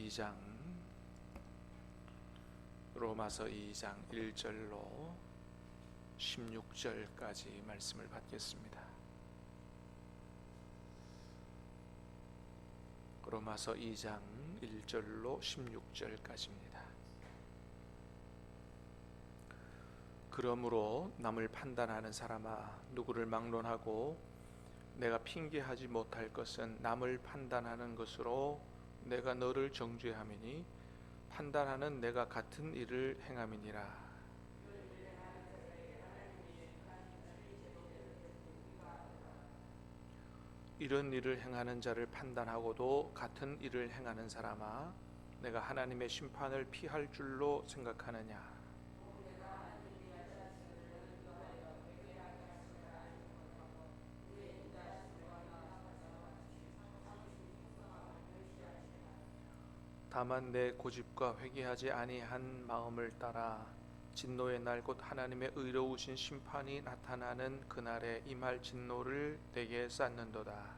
2장 로마서 2장 1절로 16절까지 말씀을 받겠습니다. 로마서 2장 1절로 16절까지입니다. 그러므로 남을 판단하는 사람아, 누구를 막론하고 내가 핑계하지 못할 것은 남을 판단하는 것으로 내가 너를 정죄함이니 판단하는 내가 같은 일을 행함이니라. 이런 일을 행하는 자를 판단하고도 같은 일을 행하는 사람아, 내가 하나님의 심판을 피할 줄로 생각하느냐. 다만 내 고집과 회개하지 아니한 마음을 따라 진노의 날 곧 하나님의 의로우신 심판이 나타나는 그날에 임할 진노를 내게 쌓는도다.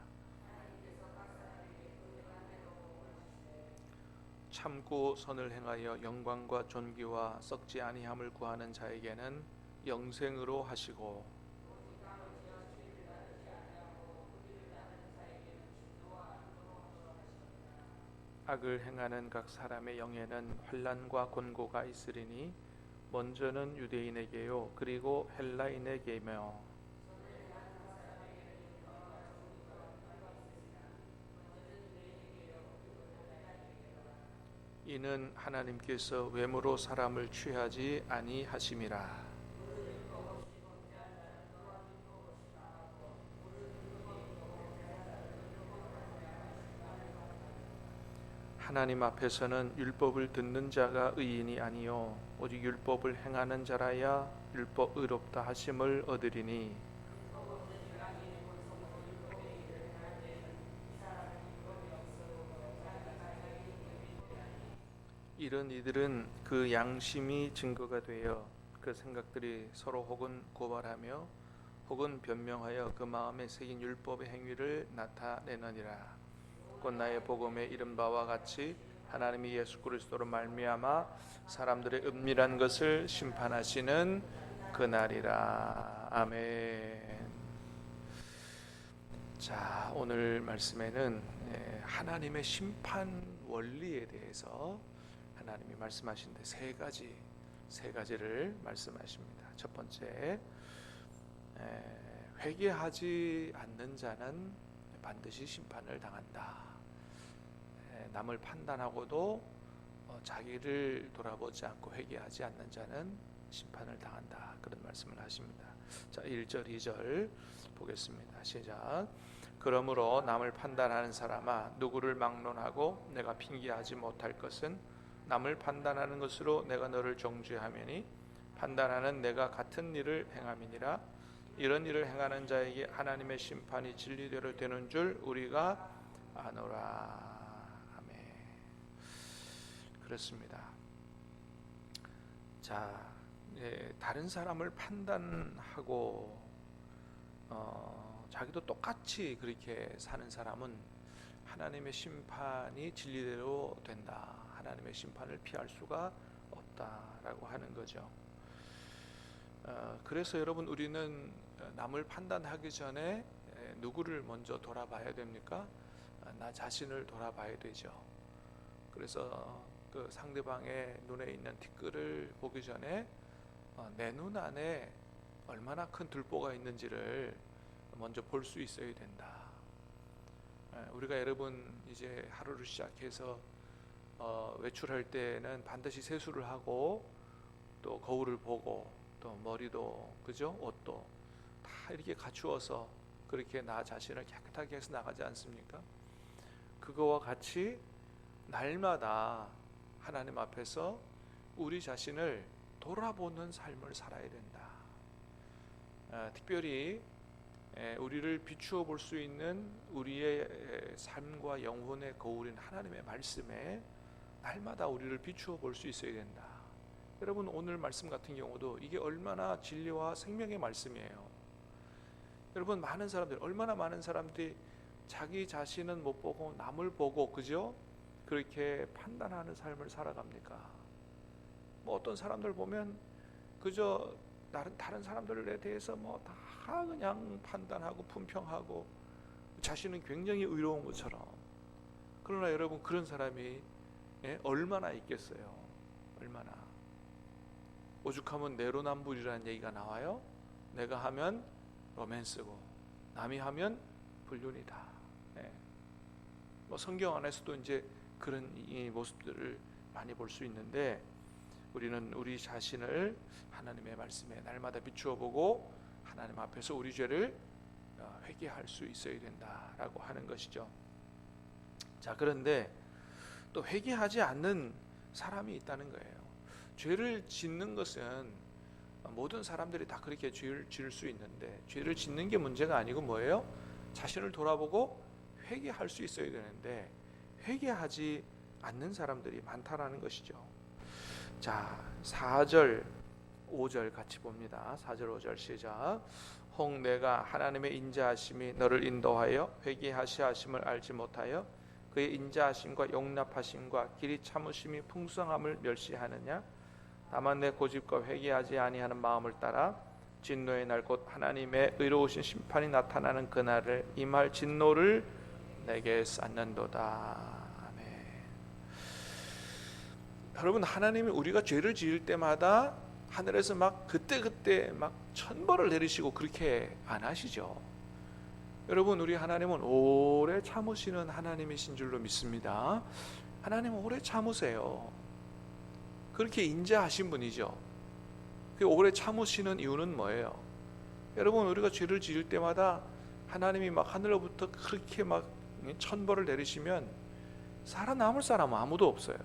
참고 선을 행하여 영광과 존귀와 썩지 아니함을 구하는 자에게는 영생으로 하시고, 악을 행하는 각 사람의 영에는 환난과 곤고가 있으리니 먼저는 유대인에게요 그리고 헬라인에게며 이는 하나님께서 외모로 사람을 취하지 아니하심이라. 하나님 앞에서는 율법을 듣는 자가 의인이 아니요 오직 율법을 행하는 자라야 율법 의롭다 하심을 얻으리니, 이런 이들은 그 양심이 증거가 되어 그 생각들이 서로 혹은 고발하며 혹은 변명하여 그 마음에 새긴 율법의 행위를 나타내느니라. 곧 나의 복음에 이른 바와 같이 하나님이 예수 그리스도로 말미암아 사람들의 은밀한 것을 심판하시는 그날이라. 아멘. 자, 오늘 말씀에는 하나님의 심판 원리에 대해서 하나님이 말씀하시는데 세 가지를 말씀하십니다. 첫 번째, 회개하지 않는 자는 반드시 심판을 당한다. 남을 판단하고도 자기를 돌아보지 않고 회개하지 않는 자는 심판을 당한다. 그런 말씀을 하십니다. 자, 1절 2절 보겠습니다. 시작. 그러므로 남을 판단하는 사람아, 누구를 막론하고 내가 핑계하지 못할 것은 남을 판단하는 것으로 내가 너를 정죄하매니 판단하는 내가 같은 일을 행함이니라. 이런 일을 행하는 자에게 하나님의 심판이 진리대로 되는 줄 우리가 아노라. 그렇습니다. 자, 다른 사람을 판단하고 자기도 똑같이 그렇게 사는 사람은 하나님의 심판이 진리대로 된다. 하나님의 심판을 피할 수가 없다라고 하는 거죠. 그래서 여러분, 우리는 남을 판단하기 전에 누구를 먼저 돌아봐야 됩니까? 나 자신을 돌아봐야 되죠. 그래서 그 상대방의 눈에 있는 티끌을 보기 전에 내 눈 안에 얼마나 큰 들보가 있는지를 먼저 볼 수 있어야 된다. 우리가 여러분 이제 하루를 시작해서 외출할 때는 반드시 세수를 하고 또 거울을 보고 또 머리도 그죠? 옷도 다 이렇게 갖추어서 그렇게 나 자신을 깨끗하게 해서 나가지 않습니까? 그거와 같이 날마다 하나님 앞에서 우리 자신을 돌아보는 삶을 살아야 된다. 특별히 우리를 비추어 볼 수 있는 우리의 삶과 영혼의 거울인 하나님의 말씀에 날마다 우리를 비추어 볼 수 있어야 된다. 여러분, 오늘 말씀 같은 경우도 이게 얼마나 진리와 생명의 말씀이에요. 여러분, 얼마나 많은 사람들이 자기 자신은 못 보고 남을 보고, 그죠? 그렇게 판단하는 삶을 살아갑니까? 뭐 어떤 사람들 보면 그저 다른 사람들에 대해서 뭐 다 그냥 판단하고 품평하고 자신은 굉장히 의로운 것처럼. 그러나 여러분, 그런 사람이 얼마나 있겠어요? 얼마나. 오죽하면 내로남불이라는 얘기가 나와요. 내가 하면 로맨스고 남이 하면 불륜이다. 뭐 성경 안에서도 이제 그런 이 모습들을 많이 볼 수 있는데, 우리는 우리 자신을 하나님의 말씀에 날마다 비추어 보고 하나님 앞에서 우리 죄를 회개할 수 있어야 된다라고 하는 것이죠. 자, 그런데 또 회개하지 않는 사람이 있다는 거예요. 죄를 짓는 것은 모든 사람들이 다 그렇게 죄를 지을 수 있는데, 죄를 짓는 게 문제가 아니고 뭐예요? 자신을 돌아보고 회개할 수 있어야 되는데 회개하지 않는 사람들이 많다라는 것이죠. 자, 4절 5절 같이 봅니다. 4절 5절 시작. 혹 내가 하나님의 인자하심이 너를 인도하여 회개하시하심을 알지 못하여 그의 인자하심과 용납하심과 길이 참으심이 풍성함을 멸시하느냐? 다만 내 고집과 회개하지 아니하는 마음을 따라 진노의 날 곧 하나님의 의로우신 심판이 나타나는 그날을 임할 진노를 내게 쌓는도다. 여러분, 하나님이 우리가 죄를 지을 때마다 하늘에서 막 그때 막 천벌을 내리시고 그렇게 안 하시죠. 여러분, 우리 하나님은 오래 참으시는 하나님이신 줄로 믿습니다. 하나님은 오래 참으세요. 그렇게 인자하신 분이죠. 그 오래 참으시는 이유는 뭐예요? 여러분, 우리가 죄를 지을 때마다 하나님이 막 하늘로부터 그렇게 막 천벌을 내리시면 살아남을 사람은 아무도 없어요.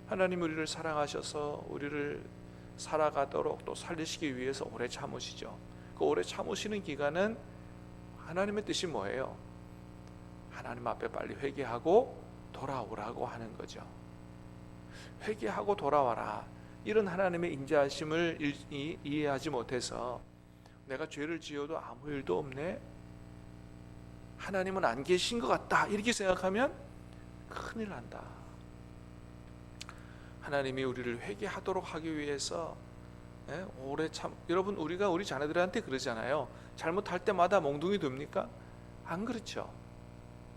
하나님 우리를 사랑하셔서 우리를 살아가도록 또 살리시기 위해서 오래 참으시죠. 그 오래 참으시는 기간은 하나님의 뜻이 뭐예요? 하나님 앞에 빨리 회개하고 돌아오라고 하는 거죠. 회개하고 돌아와라. 이런 하나님의 인자하심을 이해하지 못해서 내가 죄를 지어도 아무 일도 없네, 하나님은 안 계신 것 같다, 이렇게 생각하면 큰일 난다. 하나님이 우리를 회개하도록 하기 위해서 오래 참, 여러분, 우리가 우리 자녀들한테 그러잖아요. 잘못할 때마다 몽둥이 됩니까? 안 그렇죠.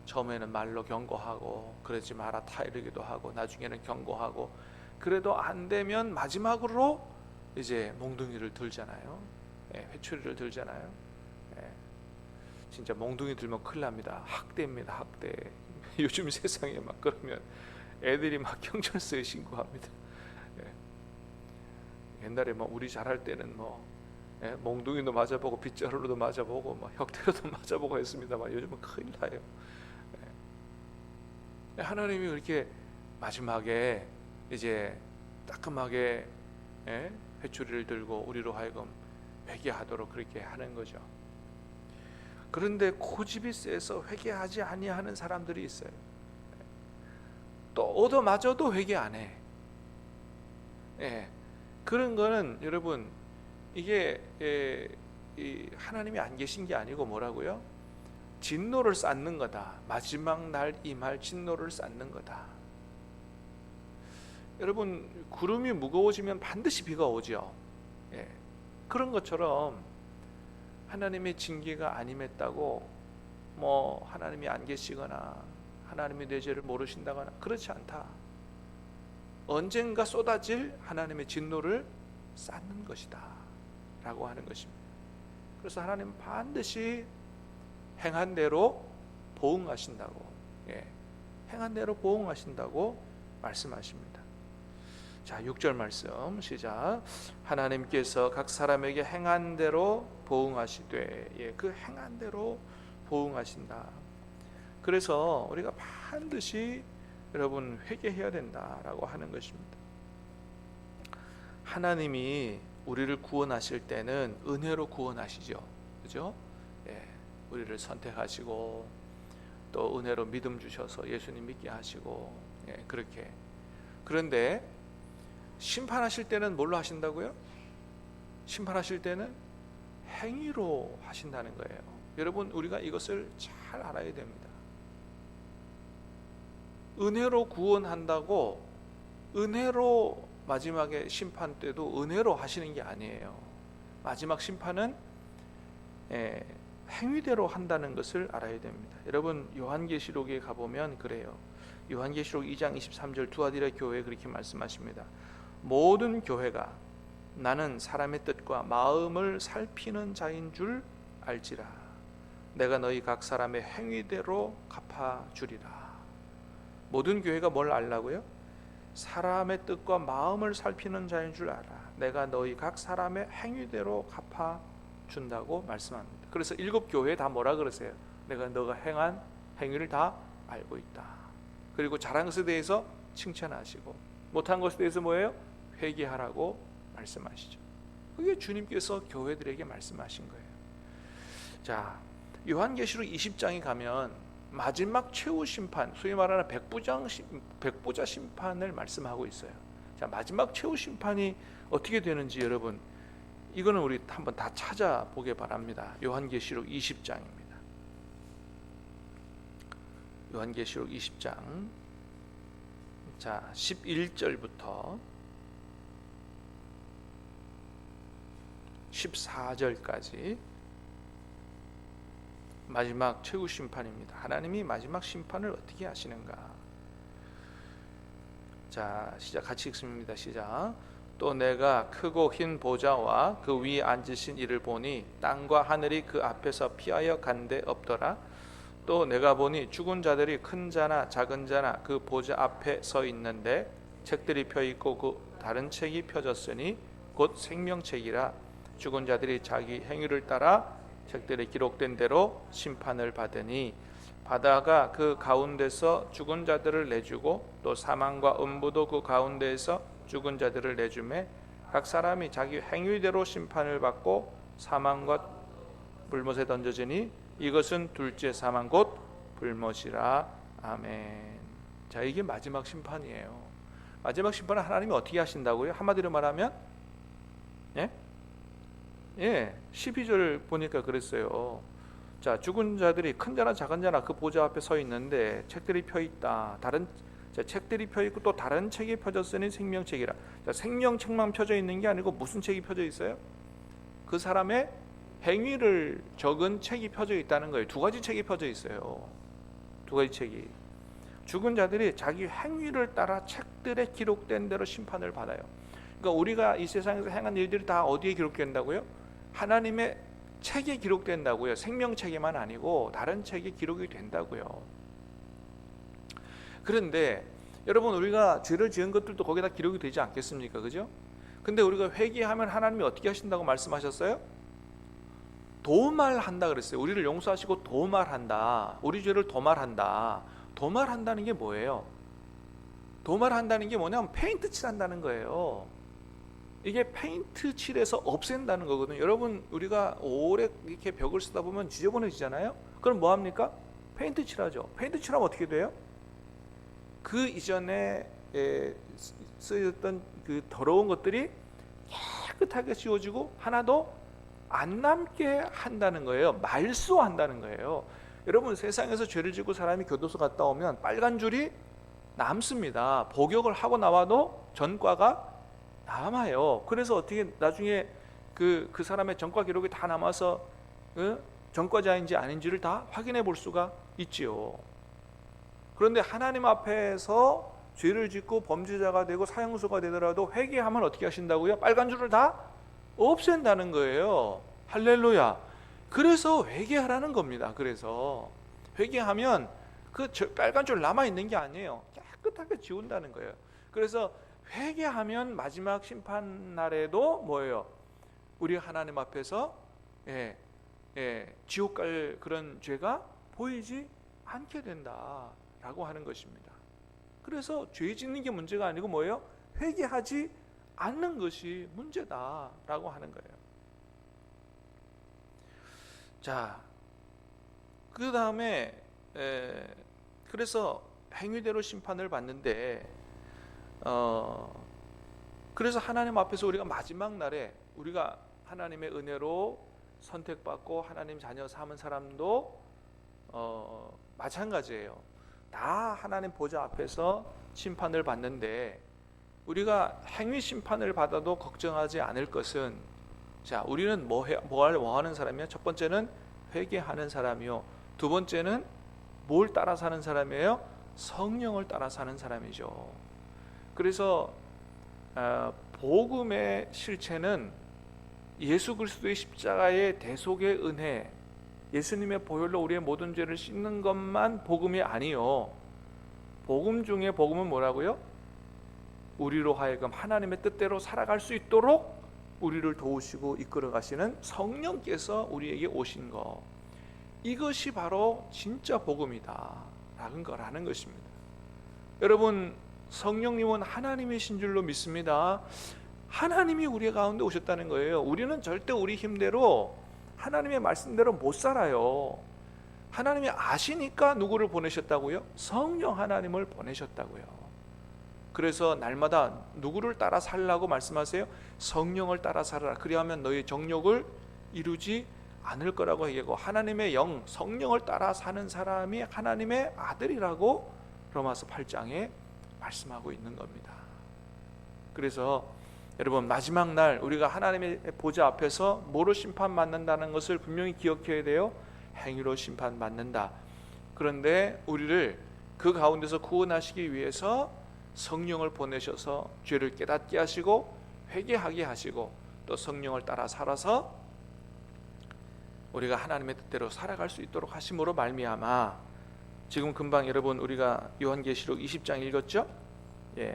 처음에는 말로 경고하고 그러지 마라 타 이르기도 하고 나중에는 경고하고, 그래도 안 되면 마지막으로 이제 몽둥이를 들잖아요. 회초리를 들잖아요. 진짜 몽둥이 들면 큰일 납니다. 학대입니다. 학대. 요즘 세상에 막 그러면 애들이 막 경찰서에 신고합니다. 옛날에 뭐 우리 잘할 때는 뭐 몽둥이도 맞아보고 빗자루로도 맞아보고 뭐 혁대로도 맞아보고 했습니다만 요즘은 큰일 나요. 하나님이 그렇게 마지막에 이제 따끔하게 회초리를 들고 우리로 하여금 회개하도록 그렇게 하는 거죠. 그런데 고집이 세서 회개하지 아니하는 사람들이 있어요. 또 얻어맞아도 회개 안 해. 그런 거는 여러분, 이게 하나님이 안 계신 게 아니고 뭐라고요? 진노를 쌓는 거다. 마지막 날 임할 진노를 쌓는 거다. 여러분, 구름이 무거워지면 반드시 비가 오죠. 그런 것처럼 하나님의 징계가 안 임했다고 뭐 하나님이 안 계시거나 하나님이 내 죄를 모르신다거나 그렇지 않다. 언젠가 쏟아질 하나님의 진노를 쌓는 것이다 라고 하는 것입니다. 그래서 하나님은 반드시 행한 대로 보응하신다고, 행한 대로 보응하신다고 말씀하십니다. 자, 6절 말씀 시작. 하나님께서 각 사람에게 행한 대로 보응하시되, 그 행한 대로 보응하신다. 그래서 우리가 반드시 여러분 회개해야 된다라고 하는 것입니다. 하나님이 우리를 구원하실 때는 은혜로 구원하시죠, 그죠? 우리를 선택하시고 또 은혜로 믿음 주셔서 예수님 믿게 하시고, 그렇게. 그런데 심판하실 때는 뭘로 하신다고요? 심판하실 때는 행위로 하신다는 거예요. 여러분, 우리가 이것을 잘 알아야 됩니다. 은혜로 구원한다고 은혜로 마지막에 심판 때도 은혜로 하시는 게 아니에요. 마지막 심판은 행위대로 한다는 것을 알아야 됩니다. 여러분 요한계시록에 가보면 그래요. 요한계시록 2장 23절 두아디라 교회에 그렇게 말씀하십니다. 모든 교회가 나는 사람의 뜻과 마음을 살피는 자인 줄 알지라. 내가 너희 각 사람의 행위대로 갚아주리라. 모든 교회가 뭘 알라고요? 사람의 뜻과 마음을 살피는 자인 줄 알아. 내가 너희 각 사람의 행위대로 갚아준다고 말씀합니다. 그래서 7교회 다 뭐라 그러세요? 내가 너가 행한 행위를 다 알고 있다. 그리고 잘한 것에 대해서 칭찬하시고 못한 것에 대해서 뭐예요? 회개하라고 말씀하시죠. 그게 주님께서 교회들에게 말씀하신 거예요. 자, 요한계시록 20장에 가면 마지막 최후 심판, 소위 말하는 백보자 심판을 말씀하고 있어요. 자, 마지막 최후 심판이 어떻게 되는지 여러분 이거는 우리 한번 다 찾아보게 바랍니다. 요한계시록 20장입니다. 요한계시록 20장 자 11절부터 14절까지 마지막 최후 심판입니다. 하나님이 마지막 심판을 어떻게 하시는가? 자, 시작 같이 읽습니다. 시작. 또 내가 크고 흰 보좌와 그 위에 앉으신 이를 보니 땅과 하늘이 그 앞에서 피하여 간데 없더라. 또 내가 보니 죽은 자들이 큰 자나 작은 자나 그 보좌 앞에 서 있는데 책들이 펴 있고 그 다른 책이 펴졌으니 곧 생명책이라. 죽은 자들이 자기 행위를 따라 책들에 기록된 대로 심판을 받으니 바다가 그 가운데서 죽은 자들을 내주고 또 사망과 음부도 그 가운데에서 죽은 자들을 내주매 각 사람이 자기 행위대로 심판을 받고 사망과 불못에 던져지니 이것은 둘째 사망 곧 불못이라. 아멘. 자, 이게 마지막 심판이에요. 마지막 심판은 하나님이 어떻게 하신다고요? 한마디로 말하면 12절 보니까 그랬어요. 자, 죽은 자들이 큰 자나 작은 자나 그 보좌 앞에 서 있는데 책들이 펴 있다. 책들이 펴 있고 또 다른 책이 펴졌으니 생명책이라. 자, 생명책만 펴져 있는 게 아니고 무슨 책이 펴져 있어요? 그 사람의 행위를 적은 책이 펴져 있다는 거예요. 두 가지 책이 펴져 있어요. 두 가지 책이. 죽은 자들이 자기 행위를 따라 책들에 기록된 대로 심판을 받아요. 그러니까 우리가 이 세상에서 행한 일들이 다 어디에 기록된다고요? 하나님의 책에 기록된다고요. 생명책에만 아니고 다른 책에 기록이 된다고요. 그런데 여러분 우리가 죄를 지은 것들도 거기다 기록이 되지 않겠습니까? 그죠? 근데 우리가 회개하면 하나님이 어떻게 하신다고 말씀하셨어요? 도말한다 그랬어요. 우리를 용서하시고 도말한다. 우리 죄를 도말한다. 도말한다는 게 뭐예요? 도말한다는 게 뭐냐면 페인트 칠한다는 거예요. 이게 페인트 칠해서 없앤다는 거거든요. 여러분 우리가 오래 이렇게 벽을 쓰다 보면 지저분해지잖아요. 그럼 뭐 합니까? 페인트 칠하죠. 페인트 칠하면 어떻게 돼요? 그 이전에 쓰였던 그 더러운 것들이 깨끗하게 지워지고 하나도 안 남게 한다는 거예요. 말소한다는 거예요. 여러분 세상에서 죄를 짓고 사람이 교도소 갔다 오면 빨간 줄이 남습니다. 복역을 하고 나와도 전과가 남아요. 그래서 어떻게 나중에 그 사람의 전과 기록이 다 남아서 전과자인지 아닌지를 다 확인해 볼 수가 있지요. 그런데 하나님 앞에서 죄를 짓고 범죄자가 되고 사형수가 되더라도 회개하면 어떻게 하신다고요? 빨간 줄을 다 없앤다는 거예요. 할렐루야. 그래서 회개하라는 겁니다. 그래서 회개하면 그 빨간 줄 남아 있는 게 아니에요. 깨끗하게 지운다는 거예요. 그래서 회개하면 마지막 심판 날에도 뭐예요? 우리 하나님 앞에서 지옥 갈 그런 죄가 보이지 않게 된다라고 하는 것입니다. 그래서 죄 짓는 게 문제가 아니고 뭐예요? 회개하지 않는 것이 문제다라고 하는 거예요. 자, 그 다음에 그래서 행위대로 심판을 받는데 그래서 하나님 앞에서 우리가 마지막 날에 우리가 하나님의 은혜로 선택받고 하나님 자녀 삼은 사람도 마찬가지예요. 다 하나님 보좌 앞에서 심판을 받는데 우리가 행위 심판을 받아도 걱정하지 않을 것은, 자, 우리는 뭐 하는 사람이야? 첫 번째는 회개하는 사람이요, 두 번째는 뭘 따라 사는 사람이에요? 성령을 따라 사는 사람이죠. 그래서 복음의 실체는 예수 그리스도의 십자가의 대속의 은혜, 예수님의 보혈로 우리의 모든 죄를 씻는 것만 복음이 아니요, 복음 중에 복음은 뭐라고요? 우리로 하여금 하나님의 뜻대로 살아갈 수 있도록 우리를 도우시고 이끌어 가시는 성령께서 우리에게 오신 것, 이것이 바로 진짜 복음이다 라는 것입니다. 여러분, 성령님은 하나님이신 줄로 믿습니다. 하나님이 우리 가운데 오셨다는 거예요. 우리는 절대 우리 힘대로 하나님의 말씀대로 못 살아요. 하나님이 아시니까 누구를 보내셨다고요? 성령 하나님을 보내셨다고요. 그래서 날마다 누구를 따라 살라고 말씀하세요? 성령을 따라 살아라. 그리하면 너희 정욕을 이루지 않을 거라고 얘기하고, 하나님의 영, 성령을 따라 사는 사람이 하나님의 아들이라고 로마서 8장에 말씀하고 있는 겁니다. 그래서 여러분, 마지막 날 우리가 하나님의 보좌 앞에서 뭐로 심판받는다는 것을 분명히 기억해야 돼요. 행위로 심판받는다. 그런데 우리를 그 가운데서 구원하시기 위해서 성령을 보내셔서 죄를 깨닫게 하시고 회개하게 하시고 또 성령을 따라 살아서 우리가 하나님의 뜻대로 살아갈 수 있도록 하심으로 말미암아, 지금 금방 여러분 우리가 요한계시록 20장 읽었죠? 예.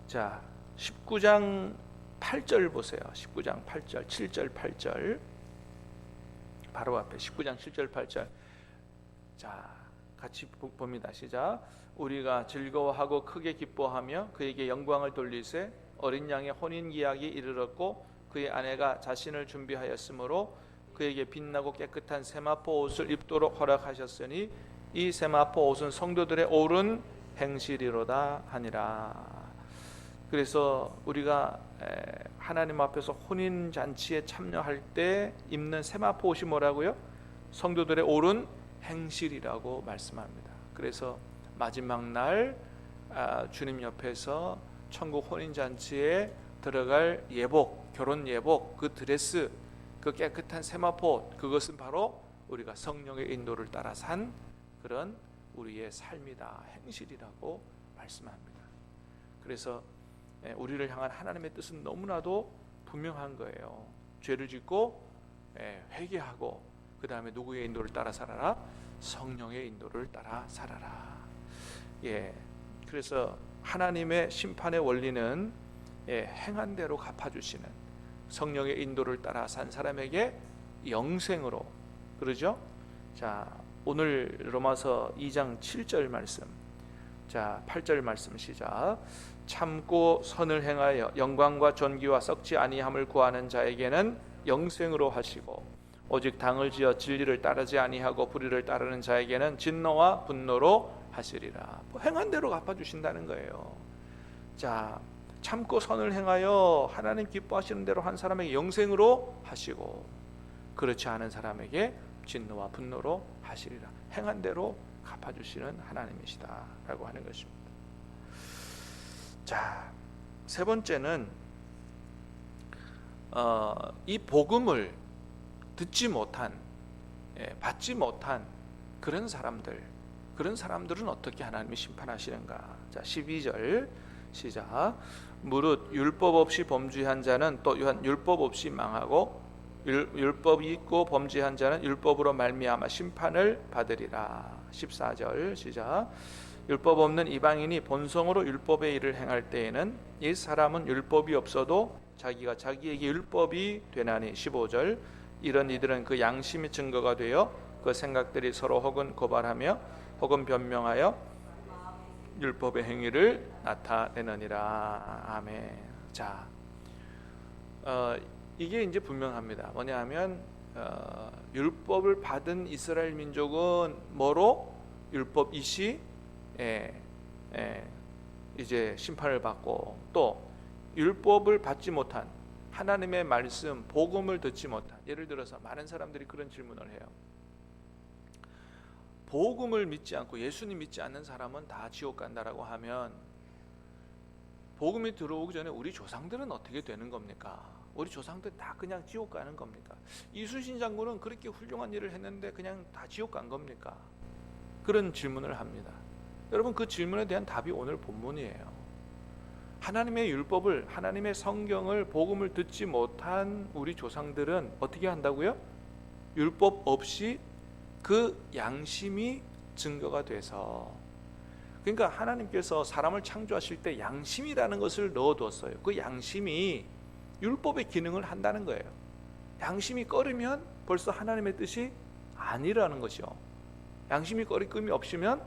자, 19장 8절 보세요. 19장 8절, 7절, 8절. 바로 앞에 19장 7절, 8절. 자, 같이 봅니다. 시작. 우리가 즐거워하고 크게 기뻐하며 그에게 영광을 돌리세 어린 양의 혼인 기약이 이르렀고 그의 아내가 자신을 준비하였으므로 그에게 빛나고 깨끗한 세마포 옷을 입도록 허락하셨으니 이 세마포 옷은 성도들의 옳은 행실이로다 하니라. 그래서 우리가 하나님 앞에서 혼인 잔치에 참여할 때 입는 세마포 옷이 뭐라고요? 성도들의 옳은 행실이라고 말씀합니다. 그래서 마지막 날 주님 옆에서 천국 혼인 잔치에 들어갈 예복, 결혼 예복, 그 드레스, 그 깨끗한 세마포 옷, 그것은 바로 우리가 성령의 인도를 따라 산 그런 우리의 삶이다, 행실이라고 말씀합니다. 그래서 우리를 향한 하나님의 뜻은 너무나도 분명한 거예요. 죄를 짓고 회개하고 그 다음에 누구의 인도를 따라 살아라? 성령의 인도를 따라 살아라. 예, 그래서 하나님의 심판의 원리는 행한 대로 갚아주시는 성령의 인도를 따라 산 사람에게 영생으로, 그러죠? 자, 오늘 로마서 2장 7절 말씀, 자 8절 말씀 시작. 참고 선을 행하여 영광과 존귀와 썩지 아니함을 구하는 자에게는 영생으로 하시고 오직 당을 지어 진리를 따르지 아니하고 불의를 따르는 자에게는 진노와 분노로 하시리라. 행한 대로 갚아주신다는 거예요. 자, 참고 선을 행하여 하나님 기뻐하시는 대로 한 사람에게 영생으로 하시고 그렇지 않은 사람에게 진노와 분노로 하시리라. 행한 대로 갚아주시는 하나님이시다 라고 하는 것입니다. 자, 세 번째는 이 복음을 듣지 못한, 받지 못한 그런 사람들은 어떻게 하나님이 심판하시는가? 자, 12절 시작. 무릇 율법 없이 범죄한 자는 또 율법 없이 망하고 율법이 있고 범죄한 자는 율법으로 말미암아 심판을 받으리라. 14절 시작. 율법 없는 이방인이 본성으로 율법의 일을 행할 때에는 이 사람은 율법이 없어도 자기가 자기에게 율법이 되나니. 15절. 이런 이들은 그 양심이 증거가 되어 그 생각들이 서로 혹은 고발하며 혹은 변명하여 율법의 행위를 나타내느니라. 아멘. 자, 이게 이제 분명합니다. 뭐냐하면 율법을 받은 이스라엘 민족은 뭐로? 율법 이시 이제 심판을 받고, 또 율법을 받지 못한 하나님의 말씀, 복음을 듣지 못한, 예를 들어서 많은 사람들이 그런 질문을 해요. 복음을 믿지 않고 예수님 믿지 않는 사람은 다 지옥 간다라고 하면 복음이 들어오기 전에 우리 조상들은 어떻게 되는 겁니까? 우리 조상들 다 그냥 지옥 가는 겁니까? 이순신 장군은 그렇게 훌륭한 일을 했는데 그냥 다 지옥 간 겁니까? 그런 질문을 합니다. 여러분, 그 질문에 대한 답이 오늘 본문이에요. 하나님의 율법을, 하나님의 성경을, 복음을 듣지 못한 우리 조상들은 어떻게 한다고요? 율법 없이 그 양심이 증거가 돼서, 그러니까 하나님께서 사람을 창조하실 때 양심이라는 것을 넣어두었어요. 그 양심이 율법의 기능을 한다는 거예요. 양심이 꺼리면 벌써 하나님의 뜻이 아니라는 것이요. 양심이 꺼리낌이 없으면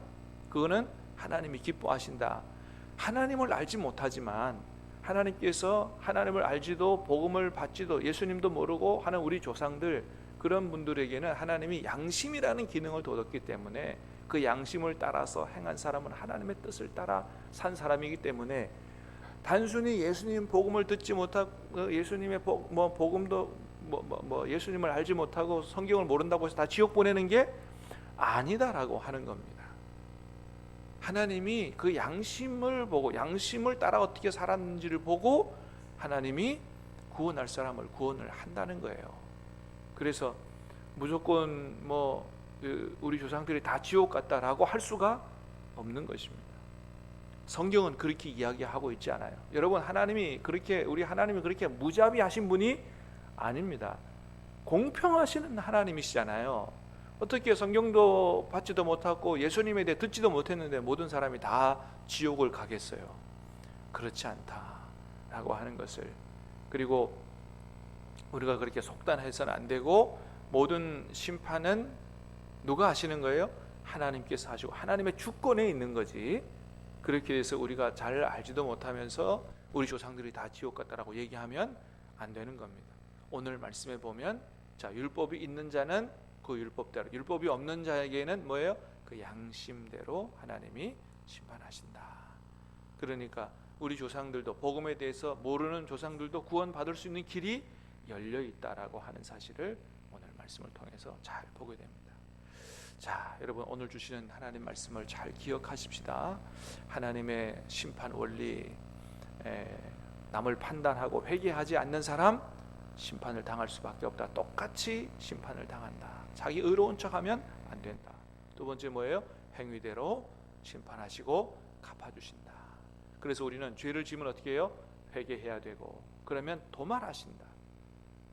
그거는 하나님이 기뻐하신다. 하나님을 알지 못하지만 하나님께서 하나님을 알지도 복음을 받지도 예수님도 모르고 하는 우리 조상들, 그런 분들에게는 하나님이 양심이라는 기능을 뒀기 때문에 그 양심을 따라서 행한 사람은 하나님의 뜻을 따라 산 사람이기 때문에 단순히 예수님 복음을 듣지 못하고 예수님의 복음도 예수님을 알지 못하고 성경을 모른다고 해서 다 지옥 보내는 게 아니다라고 하는 겁니다. 하나님이 그 양심을 보고 양심을 따라 어떻게 살았는지를 보고 하나님이 구원할 사람을 구원을 한다는 거예요. 그래서 무조건 우리 조상들이 다 지옥 갔다라고 할 수가 없는 것입니다. 성경은 그렇게 이야기하고 있지 않아요. 여러분, 우리 하나님이 그렇게 무자비하신 분이 아닙니다. 공평하시는 하나님이시잖아요. 어떻게 성경도 받지도 못하고 예수님에 대해 듣지도 못했는데 모든 사람이 다 지옥을 가겠어요? 그렇지 않다라고 하는 것을, 그리고 우리가 그렇게 속단해서는 안 되고 모든 심판은 누가 하시는 거예요? 하나님께서 하시고 하나님의 주권에 있는 거지. 그렇게 해서 우리가 잘 알지도 못하면서 우리 조상들이 다 지옥 갔다라고 얘기하면 안 되는 겁니다. 오늘 말씀에 보면 율법이 있는 자는 그 율법대로, 율법이 없는 자에게는 뭐예요? 그 양심대로 하나님이 심판하신다. 그러니까 우리 조상들도, 복음에 대해서 모르는 조상들도 구원받을 수 있는 길이 열려 있다라고 하는 사실을 오늘 말씀을 통해서 잘 보게 됩니다. 자, 여러분, 오늘 주시는 하나님 말씀을 잘 기억하십시다. 하나님의 심판 원리, 남을 판단하고 회개하지 않는 사람 심판을 당할 수밖에 없다. 똑같이 심판을 당한다. 자기 의로운 척하면 안 된다. 두 번째 뭐예요? 행위대로 심판하시고 갚아주신다. 그래서 우리는 죄를 지으면 어떻게 해요? 회개해야 되고, 그러면 도말하신다.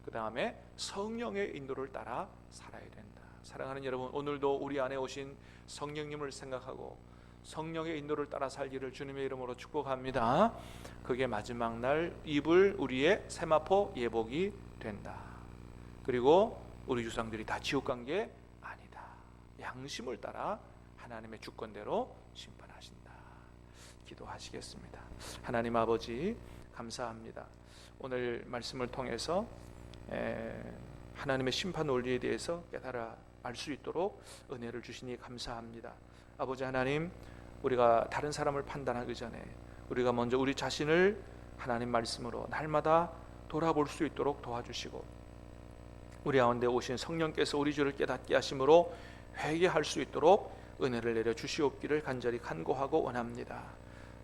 그 다음에 성령의 인도를 따라 살아야 된다. 사랑하는 여러분, 오늘도 우리 안에 오신 성령님을 생각하고 성령의 인도를 따라 살기를 주님의 이름으로 축복합니다. 그게 마지막 날 입을 우리의 세마포 예복이 된다. 그리고 우리 조상들이 다 지옥 간 게 아니다. 양심을 따라 하나님의 주권대로 심판하신다. 기도하시겠습니다. 하나님 아버지, 감사합니다. 오늘 말씀을 통해서 하나님의 심판 원리에 대해서 깨달아 알 수 있도록 은혜를 주시니 감사합니다. 아버지 하나님, 우리가 다른 사람을 판단하기 전에 우리가 먼저 우리 자신을 하나님 말씀으로 날마다 돌아볼 수 있도록 도와주시고, 우리 가운데 오신 성령께서 우리 죄를 깨닫게 하심으로 회개할 수 있도록 은혜를 내려 주시옵기를 간절히 간구하고 원합니다.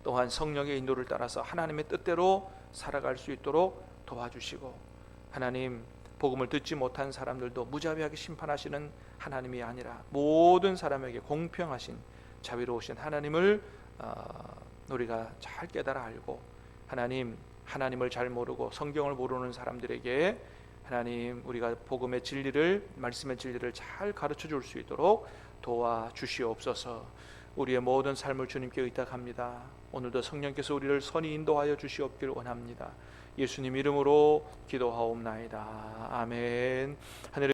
또한 성령의 인도를 따라서 하나님의 뜻대로 살아갈 수 있도록 도와주시고, 하나님, 복음을 듣지 못한 사람들도 무자비하게 심판하시는 하나님이 아니라 모든 사람에게 공평하신 자비로우신 하나님을 우리가 잘 깨달아 알고, 하나님을 잘 모르고 성경을 모르는 사람들에게 하나님, 우리가 복음의 진리를, 말씀의 진리를 잘 가르쳐 줄 수 있도록 도와주시옵소서. 우리의 모든 삶을 주님께 의탁합니다. 오늘도 성령께서 우리를 선히 인도하여 주시옵기를 원합니다. 예수님 이름으로 기도하옵나이다. 아멘. 하늘의